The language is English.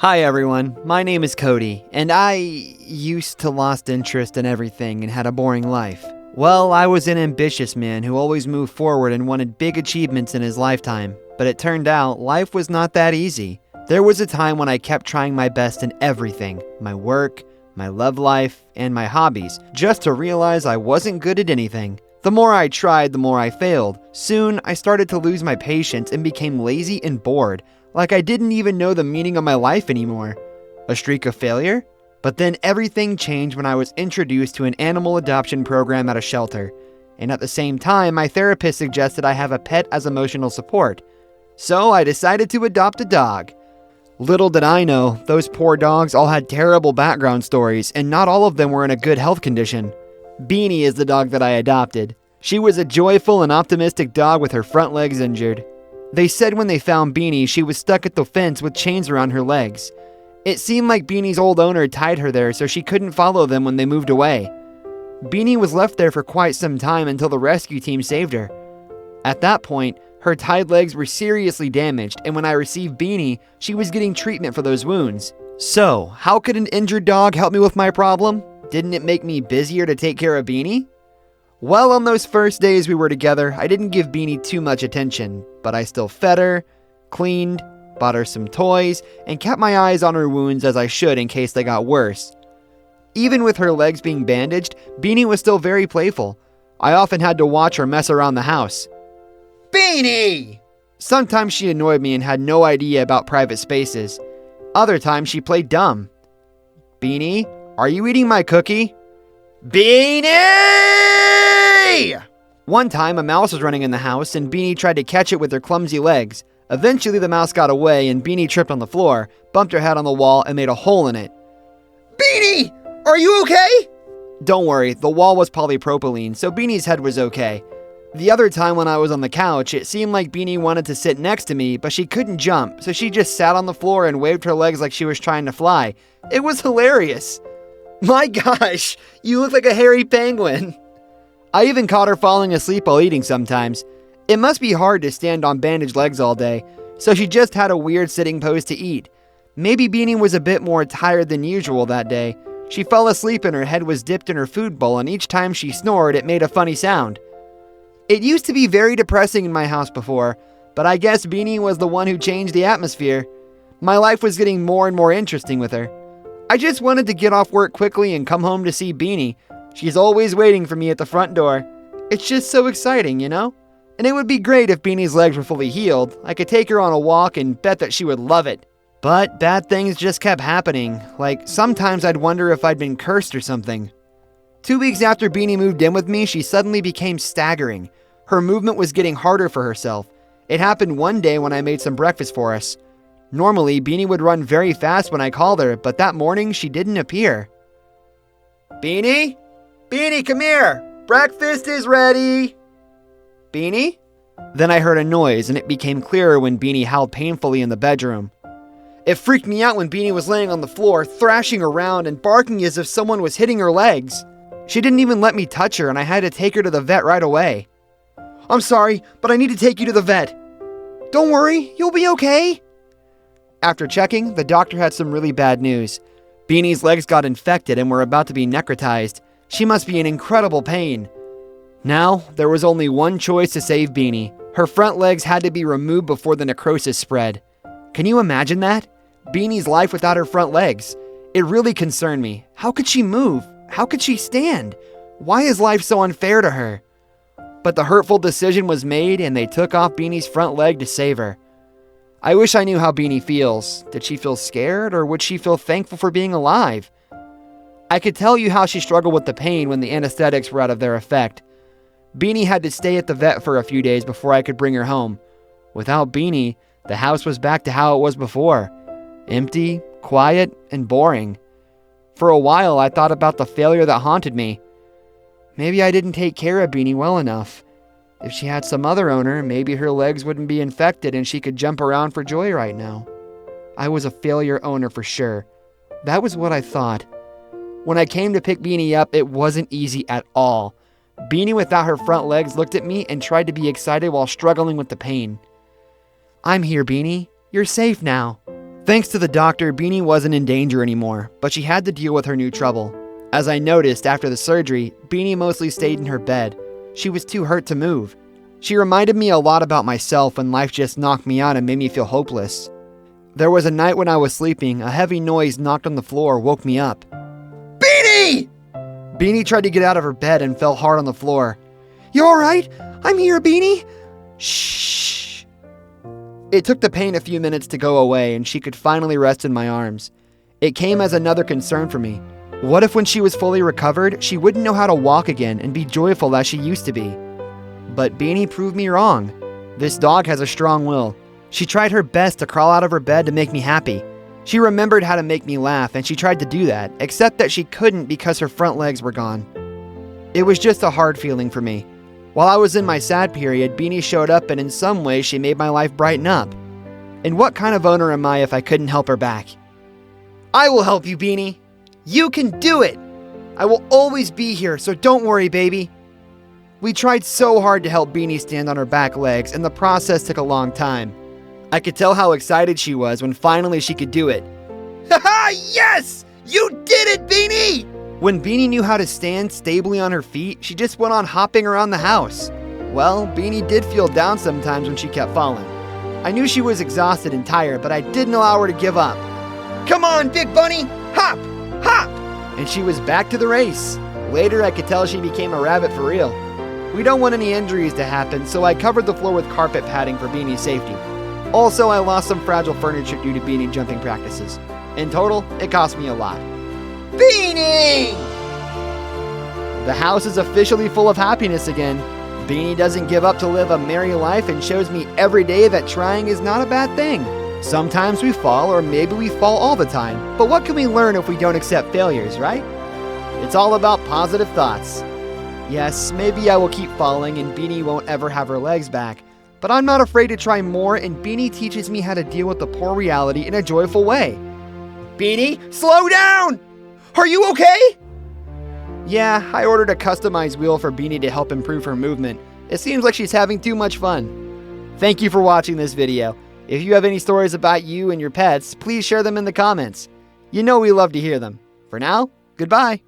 Hi everyone, my name is Cody, and I used to lost interest in everything and had a boring life. Well, I was an ambitious man who always moved forward and wanted big achievements in his lifetime, but it turned out life was not that easy. There was a time when I kept trying my best in everything, my work, my love life, and my hobbies, just to realize I wasn't good at anything. The more I tried, the more I failed. Soon, I started to lose my patience and became lazy and bored, like I didn't even know the meaning of my life anymore. A streak of failure? But then everything changed when I was introduced to an animal adoption program at a shelter. And at the same time, my therapist suggested I have a pet as emotional support. So I decided to adopt a dog. Little did I know, those poor dogs all had terrible background stories, and not all of them were in a good health condition. Bennie is the dog that I adopted. She was a joyful and optimistic dog with her front legs injured. They said when they found Bennie, she was stuck at the fence with chains around her legs. It seemed like Bennie's old owner tied her there so she couldn't follow them when they moved away. Bennie was left there for quite some time until the rescue team saved her. At that point, her tied legs were seriously damaged, and when I received Bennie, she was getting treatment for those wounds. So, how could an injured dog help me with my problem? Didn't it make me busier to take care of Bennie? Well, on those first days we were together, I didn't give Bennie too much attention, but I still fed her, cleaned, bought her some toys, and kept my eyes on her wounds as I should in case they got worse. Even with her legs being bandaged, Bennie was still very playful. I often had to watch her mess around the house. Bennie! Sometimes she annoyed me and had no idea about private spaces. Other times she played dumb. Bennie, are you eating my cookie? Bennie! One time, a mouse was running in the house, and Bennie tried to catch it with her clumsy legs. Eventually, the mouse got away, and Bennie tripped on the floor, bumped her head on the wall, and made a hole in it. Bennie! Are you okay? Don't worry, the wall was polypropylene, so Bennie's head was okay. The other time when I was on the couch, it seemed like Bennie wanted to sit next to me, but she couldn't jump, so she just sat on the floor and waved her legs like she was trying to fly. It was hilarious. My gosh, you look like a hairy penguin. I even caught her falling asleep while eating sometimes. It must be hard to stand on bandaged legs all day, so she just had a weird sitting pose to eat. Maybe Bennie was a bit more tired than usual that day. She fell asleep and her head was dipped in her food bowl, and each time she snored, it made a funny sound. It used to be very depressing in my house before, but I guess Bennie was the one who changed the atmosphere. My life was getting more and more interesting with her. I just wanted to get off work quickly and come home to see Bennie. She's always waiting for me at the front door. It's just so exciting, you know? And it would be great if Bennie's legs were fully healed. I could take her on a walk and bet that she would love it. But bad things just kept happening. Like, sometimes I'd wonder if I'd been cursed or something. 2 weeks after Bennie moved in with me, she suddenly became staggering. Her movement was getting harder for herself. It happened one day when I made some breakfast for us. Normally, Bennie would run very fast when I called her, but that morning she didn't appear. Bennie? Bennie, come here! Breakfast is ready! Bennie? Then I heard a noise, and it became clearer when Bennie howled painfully in the bedroom. It freaked me out when Bennie was laying on the floor, thrashing around and barking as if someone was hitting her legs. She didn't even let me touch her, and I had to take her to the vet right away. I'm sorry, but I need to take you to the vet. Don't worry, you'll be okay. After checking, the doctor had some really bad news. Bennie's legs got infected and were about to be necrotized. She must be in incredible pain. Now, there was only one choice to save Bennie. Her front legs had to be removed before the necrosis spread. Can you imagine that? Bennie's life without her front legs. It really concerned me. How could she move? How could she stand? Why is life so unfair to her? But the hurtful decision was made, and they took off Bennie's front leg to save her. I wish I knew how Bennie feels. Did she feel scared, or would she feel thankful for being alive? I could tell you how she struggled with the pain when the anesthetics were out of their effect. Bennie had to stay at the vet for a few days before I could bring her home. Without Bennie, the house was back to how it was before. Empty, quiet, and boring. For a while, I thought about the failure that haunted me. Maybe I didn't take care of Bennie well enough. If she had some other owner, maybe her legs wouldn't be infected and she could jump around for joy right now. I was a failure owner for sure. That was what I thought. When I came to pick Bennie up, it wasn't easy at all. Bennie without her front legs looked at me and tried to be excited while struggling with the pain. I'm here, Bennie. You're safe now. Thanks to the doctor, Bennie wasn't in danger anymore, but she had to deal with her new trouble. As I noticed after the surgery, Bennie mostly stayed in her bed. She was too hurt to move. She reminded me a lot about myself when life just knocked me out and made me feel hopeless. There was a night when I was sleeping, a heavy noise knocked on the floor woke me up. Bennie! Bennie tried to get out of her bed and fell hard on the floor. You alright? I'm here, Bennie. Shh. It took the pain a few minutes to go away and she could finally rest in my arms. It came as another concern for me. What if when she was fully recovered, she wouldn't know how to walk again and be joyful as she used to be? But Bennie proved me wrong. This dog has a strong will. She tried her best to crawl out of her bed to make me happy. She remembered how to make me laugh and she tried to do that, except that she couldn't because her front legs were gone. It was just a hard feeling for me. While I was in my sad period, Bennie showed up and in some way she made my life brighten up. And what kind of owner am I if I couldn't help her back? I will help you, Bennie. You can do it! I will always be here, so don't worry, baby. We tried so hard to help Bennie stand on her back legs, and the process took a long time. I could tell how excited she was when finally she could do it. Haha, yes! You did it, Bennie! When Bennie knew how to stand stably on her feet, she just went on hopping around the house. Well, Bennie did feel down sometimes when she kept falling. I knew she was exhausted and tired, but I didn't allow her to give up. Come on, big bunny! Hop! Hop! And she was back to the race. Later, I could tell she became a rabbit for real. We don't want any injuries to happen, so I covered the floor with carpet padding for Bennie's safety. Also, I lost some fragile furniture due to Bennie jumping practices. In total, it cost me a lot. Bennie! The house is officially full of happiness again. Bennie doesn't give up to live a merry life and shows me every day that trying is not a bad thing. Sometimes we fall, or maybe we fall all the time. But what can we learn if we don't accept failures, right? It's all about positive thoughts. Yes, maybe I will keep falling and Bennie won't ever have her legs back. But I'm not afraid to try more, and Bennie teaches me how to deal with the poor reality in a joyful way. Bennie, slow down! Are you okay? Yeah, I ordered a customized wheel for Bennie to help improve her movement. It seems like she's having too much fun. Thank you for watching this video. If you have any stories about you and your pets, please share them in the comments. You know we love to hear them. For now, goodbye.